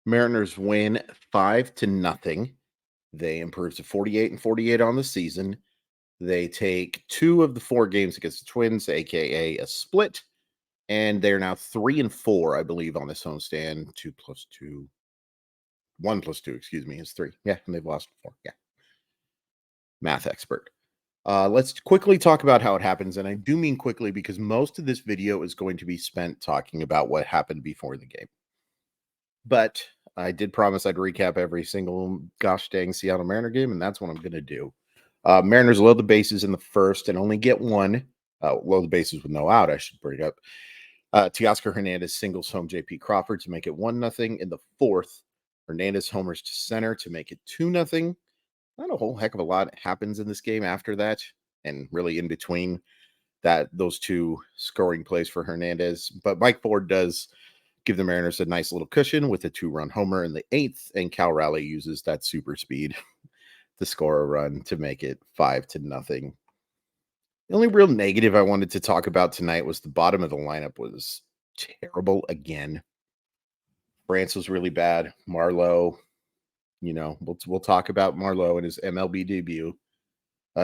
Mariners win 5-0. They improve to 48-48 on the season. They take 2 of the 4 games against the Twins, aka a split, and they're now 3-4, I believe, on this homestand. 2 plus 2, 1 plus 2, excuse me, is 3. Yeah, and they've lost 4. Yeah, math expert. Let's quickly talk about how it happens, and I do mean quickly because most of this video is going to be spent talking about what happened before the game. But I did promise I'd recap every single gosh dang Seattle Mariner game, and that's what I'm going to do. Mariners load the bases in the first and only get one. Load the bases with no out, I should bring up. Teoscar Hernandez singles home JP Crawford to make it 1-0. In the fourth, Hernandez homers to center to make it 2-0. Not a whole heck of a lot happens in this game after that, and really in between those two scoring plays for Hernandez. But Mike Ford does give the Mariners a nice little cushion with a 2-run homer in the eighth, and Cal Raleigh uses that super speed to score a run to make it 5-0. The only real negative I wanted to talk about tonight was the bottom of the lineup was terrible again. France was really bad. Marlowe, we'll talk about Marlowe and his MLB debut.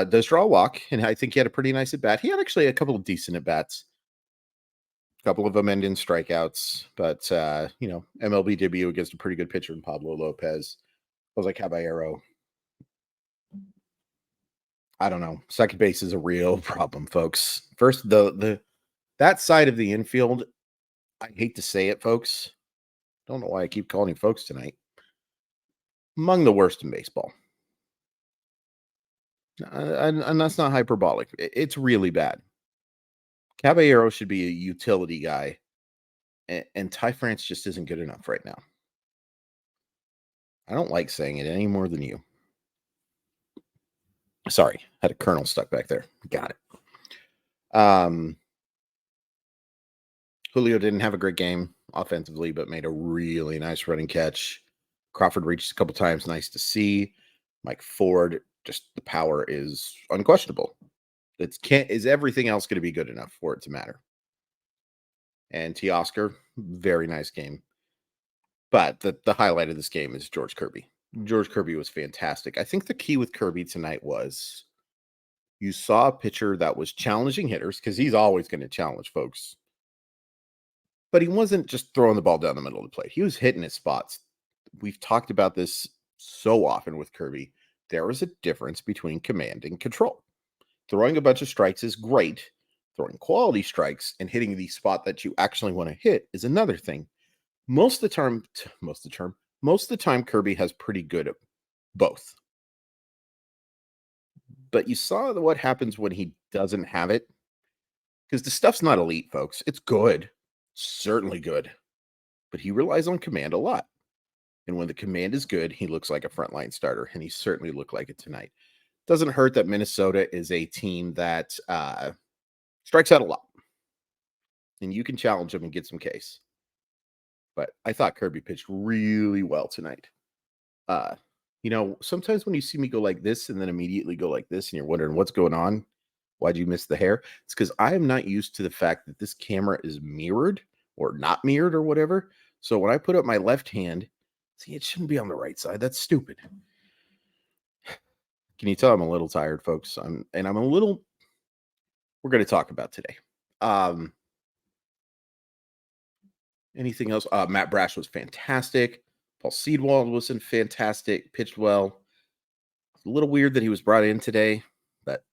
Does draw a walk, and I think he had a pretty nice at bat. He had actually a couple of decent at bats. A couple of them end in strikeouts, but MLB debut against a pretty good pitcher in Pablo Lopez. Jose Caballero. I don't know. Second base is a real problem, folks. First, that side of the infield, I hate to say it, folks. Don't know why I keep calling him folks tonight. Among the worst in baseball. And that's not hyperbolic. It's really bad. Caballero should be a utility guy, and Ty France just isn't good enough right now. I don't like saying it any more than you. Sorry, had a kernel stuck back there. Got it. Julio didn't have a great game offensively, but made a really nice running catch. Crawford reached a couple times. Nice to see. Mike Ford, just the power is unquestionable. Is everything else going to be good enough for it to matter? And Teoscar, very nice game. But the highlight of this game is George Kirby. George Kirby was fantastic. I think the key with Kirby tonight was you saw a pitcher that was challenging hitters, because he's always going to challenge folks. But he wasn't just throwing the ball down the middle of the plate. He was hitting his spots. We've talked about this so often with Kirby. There is a difference between command and control. Throwing a bunch of strikes is great. Throwing quality strikes and hitting the spot that you actually want to hit is another thing. Most of the time, Kirby has pretty good at both. But you saw what happens when he doesn't have it. Because the stuff's not elite, folks. It's good. Certainly good. But he relies on command a lot. And when the command is good, he looks like a frontline starter. And he certainly looked like it tonight. Doesn't hurt that Minnesota is a team that strikes out a lot. And you can challenge them and get some Ks. But I thought Kirby pitched really well tonight. Sometimes when you see me go like this and then immediately go like this and you're wondering what's going on, why'd you miss the hair? It's because I am not used to the fact that this camera is mirrored or not mirrored or whatever. So when I put up my left hand, see, it shouldn't be on the right side. That's stupid. Can you tell I'm a little we're going to talk about today. Anything else? Matt Brash was fantastic. Paul Seedwald was fantastic. Pitched well. It's a little weird that he was brought in today, but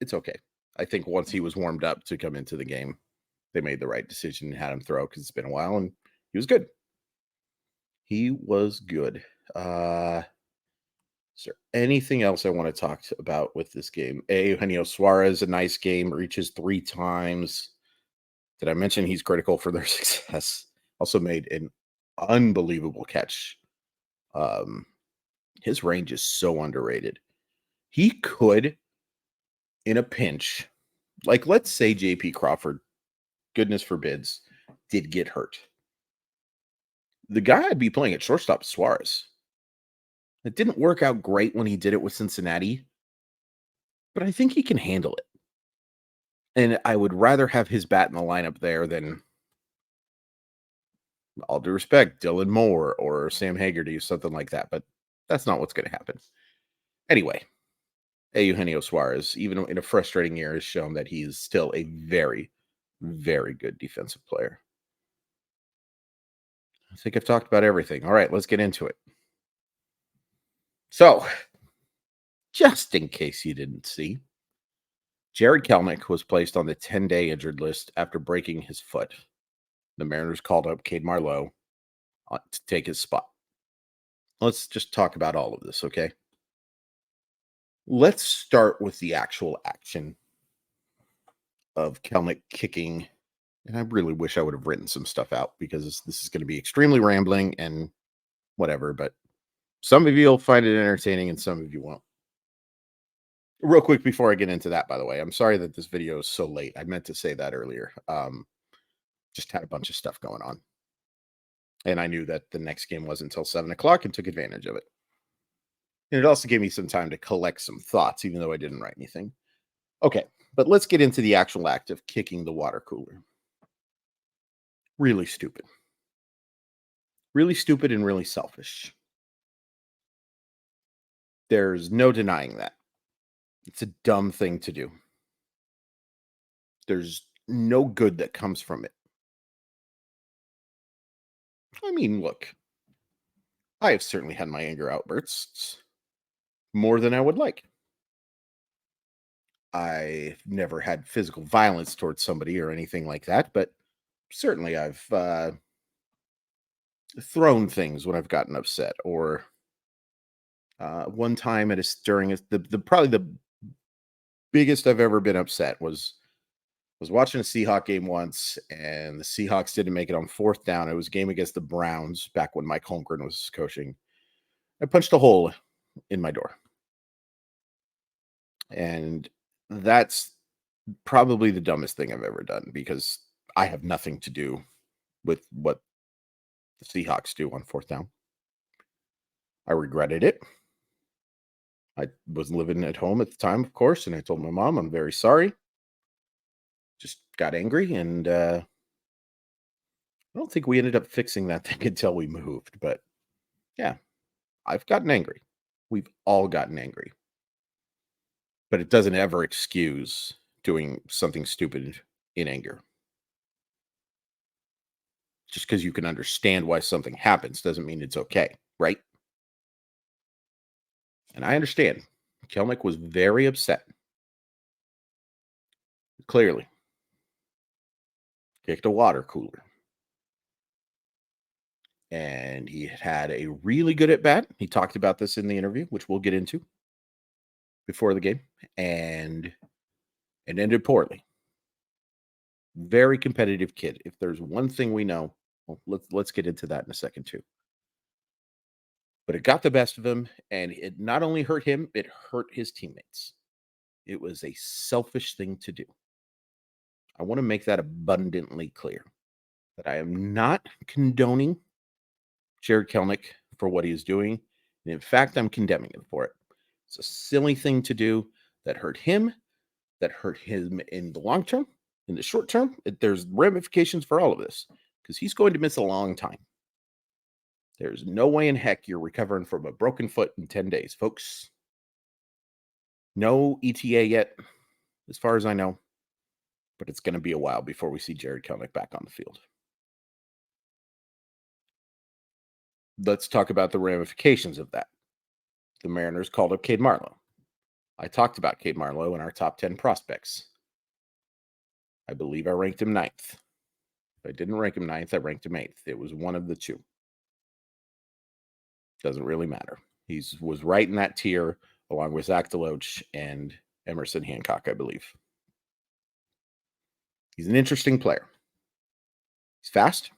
it's okay. I think once he was warmed up to come into the game, they made the right decision and had him throw because it's been a while, and he was good. He was good. Is there anything else I want to talk about with this game? Eugenio Suarez, a nice game, reaches 3 times. Did I mention he's critical for their success? Also made an unbelievable catch. His range is so underrated. He could, in a pinch, like let's say JP Crawford, goodness forbids, did get hurt. The guy I'd be playing at shortstop is Suarez. It didn't work out great when he did it with Cincinnati, but I think he can handle it. And I would rather have his bat in the lineup there than All due respect, Dylan Moore or Sam Haggerty, something like that. But that's not what's going to happen. Anyway, Eugenio Suarez, even in a frustrating year, has shown that he is still a very, very good defensive player. I think I've talked about everything. All right, let's get into it. So, just in case you didn't see, Jarred Kelenic was placed on the 10-day injured list after breaking his foot. The Mariners called up Cade Marlowe to take his spot. Let's just talk about all of this, okay? Let's start with the actual action of Kelenic kicking. And I really wish I would have written some stuff out because this is going to be extremely rambling and whatever, but some of you will find it entertaining and some of you won't. Real quick before I get into that, by the way, I'm sorry that this video is so late. I meant to say that earlier. Just had a bunch of stuff going on. And I knew that the next game wasn't until 7 o'clock and took advantage of it. And it also gave me some time to collect some thoughts, even though I didn't write anything. Okay, but let's get into the actual act of kicking the water cooler. Really stupid. Really stupid and really selfish. There's no denying that. It's a dumb thing to do. There's no good that comes from it. I mean, look, I have certainly had my anger outbursts more than I would like. I've never had physical violence towards somebody or anything like that, but certainly I've thrown things when I've gotten upset. Or one time during the probably the biggest I've ever been upset was watching a Seahawk game once, and the Seahawks didn't make it on 4th down. It was a game against the Browns back when Mike Holmgren was coaching. I punched a hole in my door. And that's probably the dumbest thing I've ever done because I have nothing to do with what the Seahawks do on 4th down. I regretted it. I was living at home at the time, of course, and I told my mom, I'm very sorry. Just got angry, and I don't think we ended up fixing that thing until we moved. But yeah, I've gotten angry. We've all gotten angry. But it doesn't ever excuse doing something stupid in anger. Just because you can understand why something happens doesn't mean it's okay, right? And I understand. Kelnick was very upset. Clearly. Kicked a water cooler. And he had a really good at bat. He talked about this in the interview, which we'll get into before the game. And it ended poorly. Very competitive kid. If there's one thing we know, well, let's get into that in a second too. But it got the best of him, and it not only hurt him, it hurt his teammates. It was a selfish thing to do. I want to make that abundantly clear that I am not condoning Jarred Kelenic for what he is doing. And in fact, I'm condemning him for it. It's a silly thing to do that hurt him, that hurt him in the long term. In the short term, there's ramifications for all of this because he's going to miss a long time. There's no way in heck you're recovering from a broken foot in 10 days, folks. No ETA yet, as far as I know, but it's going to be a while before we see Jarred Kelenic back on the field. Let's talk about the ramifications of that. The Mariners called up Cade Marlowe. I talked about Cade Marlowe in our top 10 prospects. I believe I ranked him 9th. If I didn't rank him 9th, I ranked him 8th. It was one of the two. Doesn't really matter. He was right in that tier along with Zach DeLoach and Emerson Hancock, I believe. He's an interesting player. He's fast.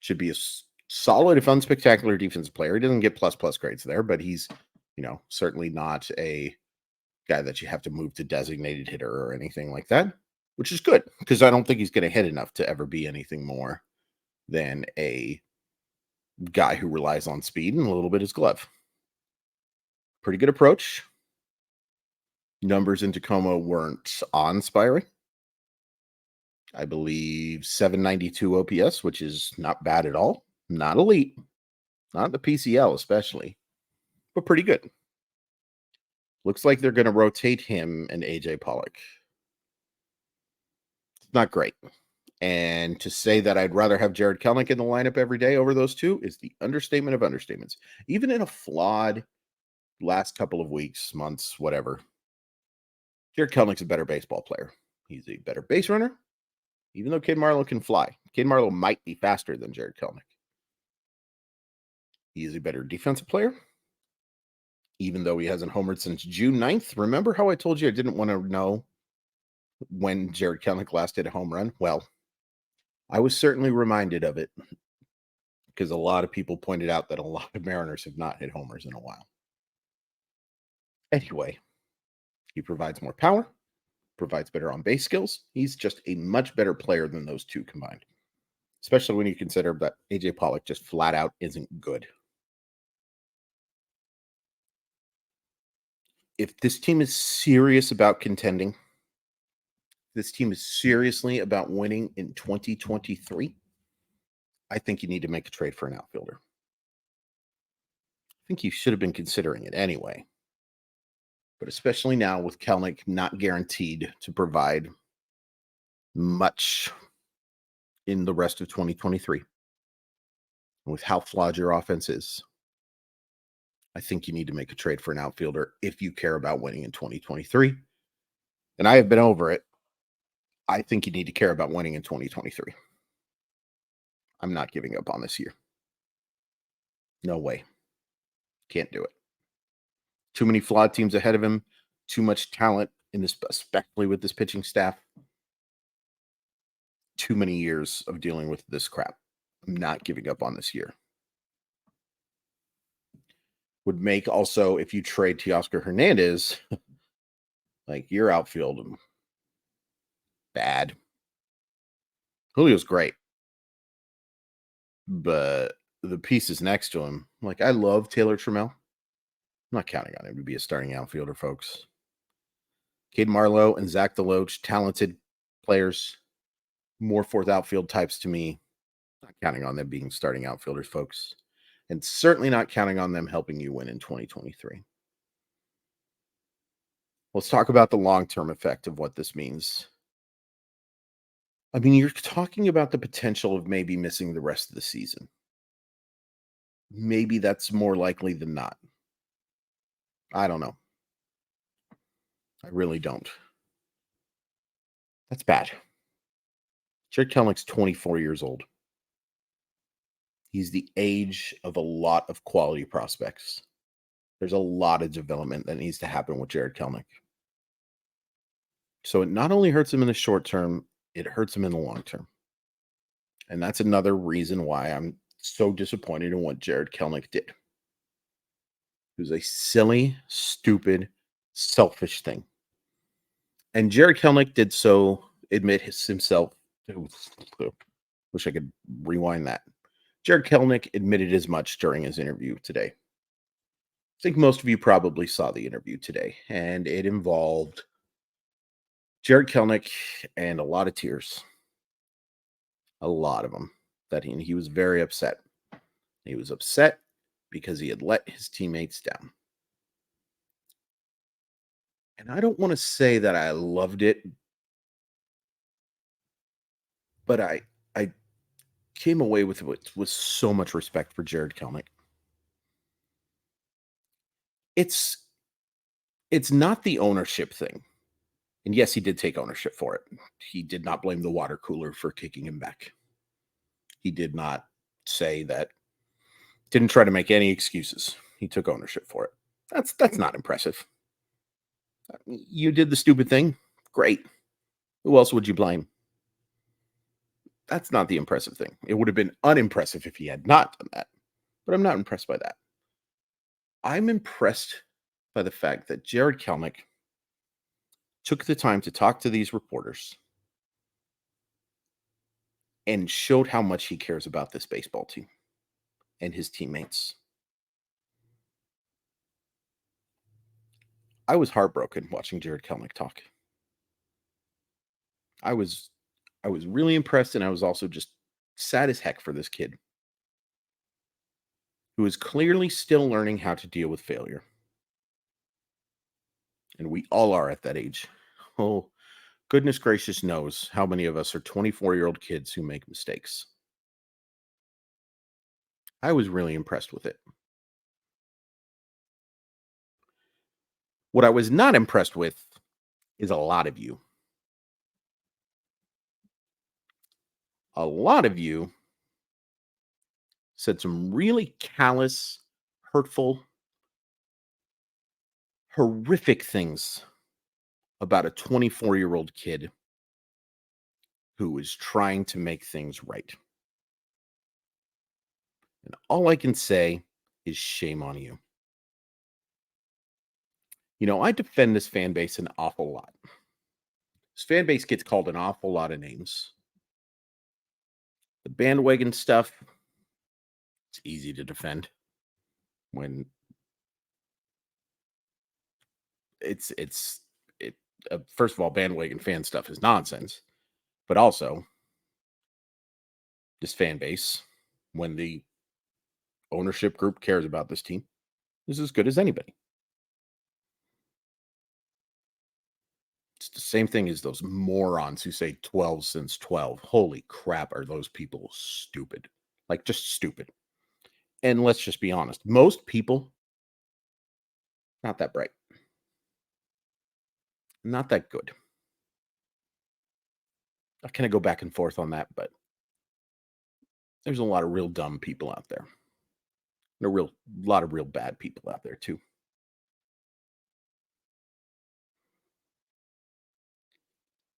Should be a solid, if unspectacular defensive player. He doesn't get plus grades there, but he's, certainly not a guy that you have to move to designated hitter or anything like that, which is good because I don't think he's going to hit enough to ever be anything more than a guy who relies on speed and a little bit his glove. Pretty good approach. Numbers in Tacoma weren't awe-inspiring. I believe 792 OPS, which is not bad at all. Not elite, not the PCL especially, but pretty good. Looks like they're going to rotate him and AJ Pollock. It's not great. And to say that I'd rather have Jarred Kelenic in the lineup every day over those two is the understatement of understatements. Even in a flawed last couple of weeks, months, whatever, Jarred Kelenic's a better baseball player. He's a better base runner, even though Kid Marlowe can fly. Kid Marlowe might be faster than Jarred Kelenic. He is a better defensive player, even though he hasn't homered since June 9th. Remember how I told you I didn't want to know when Jarred Kelenic last hit a home run? Well, I was certainly reminded of it because a lot of people pointed out that a lot of Mariners have not hit homers in a while. Anyway, he provides more power, provides better on base skills. He's just a much better player than those two combined, especially when you consider that AJ Pollock just flat out isn't good. If this team is serious about contending, this team is seriously about winning in 2023, I think you need to make a trade for an outfielder. I think you should have been considering it anyway. But especially now with Kelenic not guaranteed to provide much in the rest of 2023, with how flawed your offense is, I think you need to make a trade for an outfielder if you care about winning in 2023. And I have been over it. I think you need to care about winning in 2023. I'm not giving up on this year. No way. Can't do it. Too many flawed teams ahead of him. Too much talent in this, especially with this pitching staff. Too many years of dealing with this crap. I'm not giving up on this year. Would make also, if you trade Teoscar Hernandez, like your outfield bad. Julio's great, but the pieces next to him, like I love Taylor Trammell. I'm not counting on him to be a starting outfielder, folks. Cade Marlowe and Zach DeLoach, talented players, more fourth outfield types to me. Not counting on them being starting outfielders, folks. And certainly not counting on them helping you win in 2023. Let's talk about the long-term effect of what this means. I mean, you're talking about the potential of maybe missing the rest of the season. Maybe that's more likely than not. I don't know. I really don't. That's bad. Jarred Kelenic's 24 years old. He's the age of a lot of quality prospects. There's a lot of development that needs to happen with Jarred Kelenic. So it not only hurts him in the short term, it hurts him in the long term. And that's another reason why I'm so disappointed in what Jarred Kelenic did. It was a silly, stupid, selfish thing. And Jarred Kelenic did so admit himself. Wish I could rewind that. Jarred Kelenic admitted as much during his interview today. I think most of you probably saw the interview today, and it involved Jarred Kelenic and a lot of tears. A lot of them. That he was very upset. He was upset because he had let his teammates down. And I don't want to say that I loved it, but I came away with so much respect for Jarred Kelenic. It's not the ownership thing. And yes, he did take ownership for it. He did not blame the water cooler for kicking him back. He did not say that, didn't try to make any excuses. He took ownership for it. That's not impressive. You did the stupid thing. Great. Who else would you blame? That's not the impressive thing. It would have been unimpressive if he had not done that. But I'm not impressed by that. I'm impressed by the fact that Jarred Kelenic took the time to talk to these reporters and showed how much he cares about this baseball team and his teammates. I was heartbroken watching Jarred Kelenic talk. I was I was really impressed, and I was also just sad as heck for this kid who is clearly still learning how to deal with failure. And we all are at that age. Oh, goodness gracious knows how many of us are 24-year-old kids who make mistakes. I was really impressed with it. What I was not impressed with is a lot of you. A lot of you said some really callous, hurtful, horrific things about a 24-year-old kid who is trying to make things right. And all I can say is shame on you. I defend this fan base an awful lot. This fan base gets called an awful lot of names. The bandwagon stuff, it's easy to defend when it's it first of all, bandwagon fan stuff is nonsense, but also this fan base, when the ownership group cares about this team, is as good as anybody. It's the same thing as those morons who say 12 since 12. Holy crap, are those people stupid? Like, just stupid. And let's just be honest, most people, not that bright, not that good. I kind of go back and forth on that, but there's a lot of real dumb people out there. And a lot of real bad people out there too.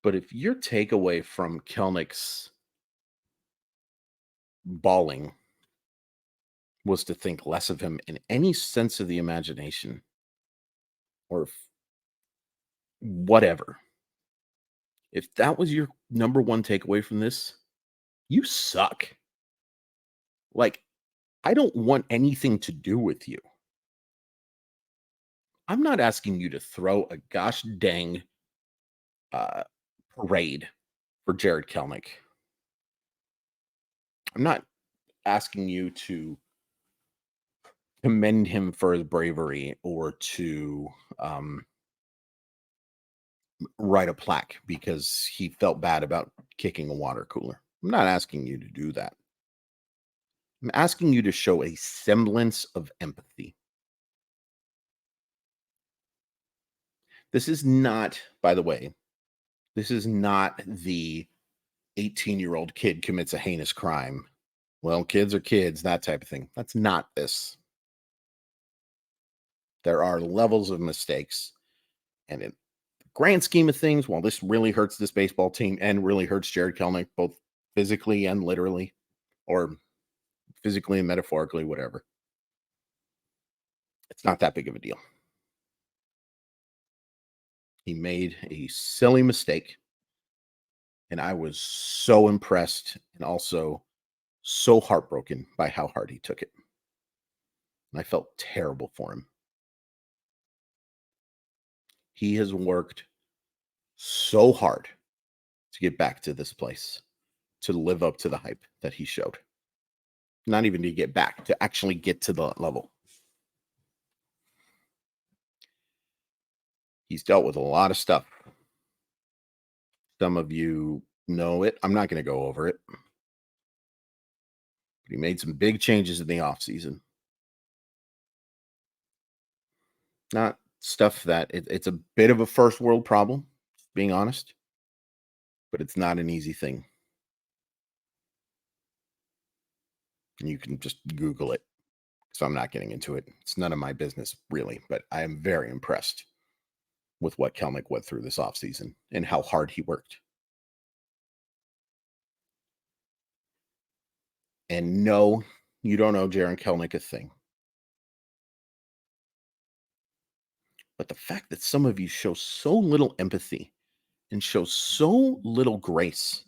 But if your takeaway from Kelnic's bawling was to think less of him in any sense of the imagination or whatever, if that was your number one takeaway from this, you suck. Like, I don't want anything to do with you. I'm not asking you to throw a gosh dang uh, parade for Jarred Kelenic. I'm not asking you to commend him for his bravery or to write a plaque because he felt bad about kicking a water cooler. I'm not asking you to do that. I'm asking you to show a semblance of empathy. This is not, by the way, this is not the 18-year-old kid commits a heinous crime. Well, kids are kids, that type of thing. That's not this. There are levels of mistakes. And in the grand scheme of things, while this really hurts this baseball team and really hurts Jarred Kelenic, both physically and literally, or physically and metaphorically, whatever, it's not that big of a deal. He made a silly mistake. And I was so impressed and also so heartbroken by how hard he took it. And I felt terrible for him. He has worked so hard to get back to this place, to live up to the hype that he showed. Not even to get back, to actually get to the level. He's dealt with a lot of stuff. Some of you know it. I'm not going to go over it. But he made some big changes in the offseason. Not stuff that it's a bit of a first world problem, being honest, but it's not an easy thing. And you can just Google it. So I'm not getting into it. It's none of my business, really, but I am very impressed with what Kelenic went through this offseason and how hard he worked. And no, you don't owe Jarred Kelenic a thing. But the fact that some of you show so little empathy and show so little grace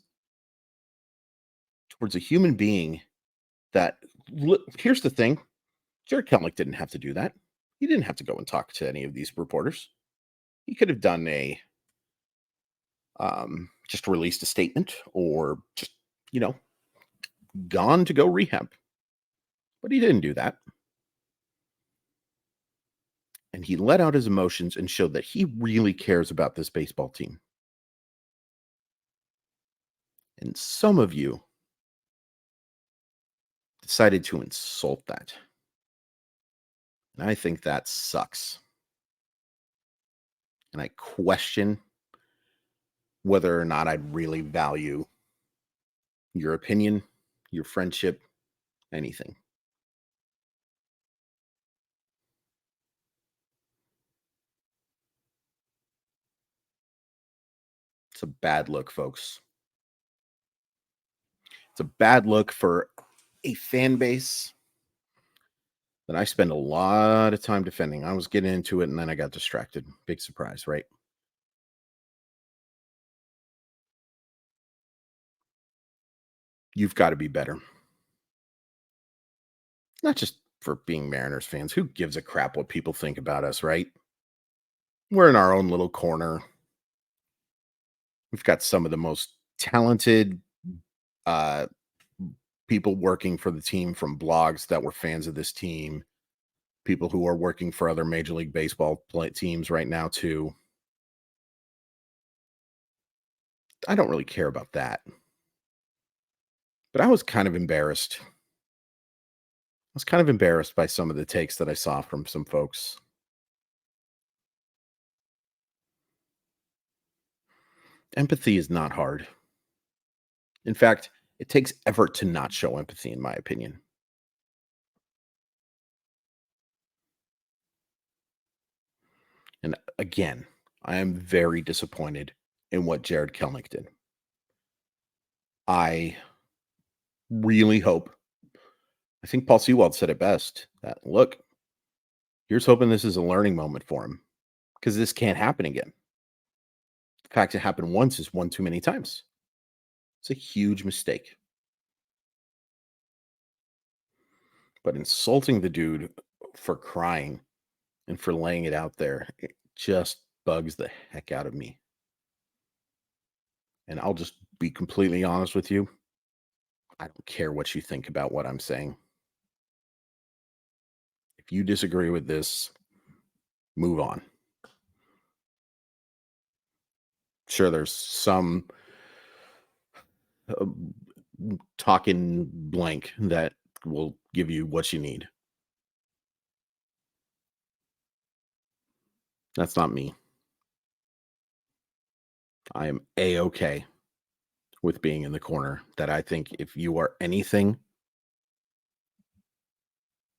towards a human being that, here's the thing, Jarred Kelenic didn't have to do that. He didn't have to go and talk to any of these reporters. He could have done a just released a statement or just, you know, gone to go rehab. But he didn't do that. And he let out his emotions and showed that he really cares about this baseball team. And some of you decided to insult that. And I think that sucks. And I question whether or not I'd really value your opinion, your friendship, anything. It's a bad look, folks. It's a bad look for a fan base that I spend a lot of time defending. I was getting into it and then I got distracted. Big surprise, right? You've got to be better. Not just for being Mariners fans. Who gives a crap what people think about us, right? We're in our own little corner. We've got some of the most talented uh, people working for the team, from blogs that were fans of this team, people who are working for other Major League Baseball teams right now, too. I don't really care about that. But I was kind of embarrassed. I was kind of embarrassed by some of the takes that I saw from some folks. Empathy is not hard. In fact, it takes effort to not show empathy, in my opinion. And again, I am very disappointed in what Jarred Kelenic did. I really hope, I think Paul Sewald said it best, that look, here's hoping this is a learning moment for him, because this can't happen again. The fact it happened once is one too many times. It's a huge mistake. But insulting the dude for crying and for laying it out there, it just bugs the heck out of me. And I'll just be completely honest with you. I don't care what you think about what I'm saying. If you disagree with this, move on. Sure, there's some uh, talking blank that will give you what you need. That's not me. I am A-okay with being in the corner. That I think if you are anything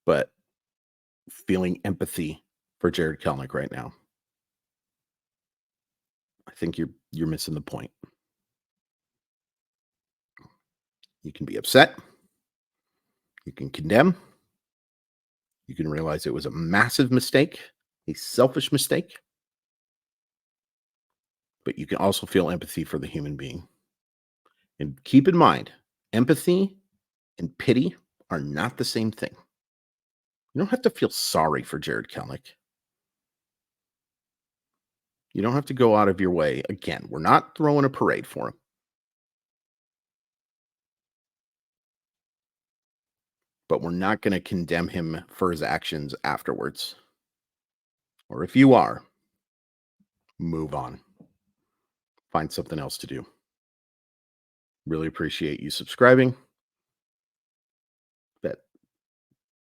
but feeling empathy for Jarred Kelenic right now, I think you're missing the point. You can be upset, you can condemn, you can realize it was a massive mistake, a selfish mistake, but you can also feel empathy for the human being. And keep in mind, empathy and pity are not the same thing. You don't have to feel sorry for Jarred Kelenic. You don't have to go out of your way. Again, we're not throwing a parade for him. But we're not going to condemn him for his actions afterwards. Or if you are, move on. Find something else to do. Really appreciate you subscribing. But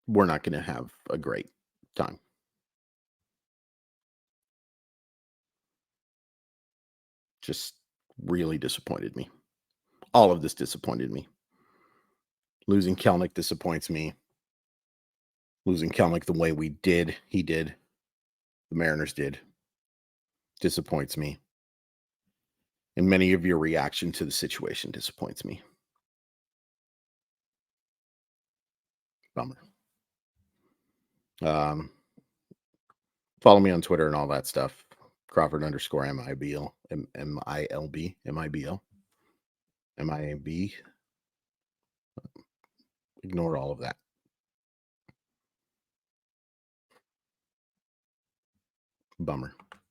we're not going to have a great time. Just really disappointed me. All of this disappointed me. Losing Kelenic disappoints me. Losing Kelenic the way he did, the Mariners did, disappoints me. And many of your reaction to the situation disappoints me. Bummer. Um, follow me on Twitter and all that stuff. Crawford underscore MIBL, MILB, MIBL, MIB. Ignore all of that. Bummer.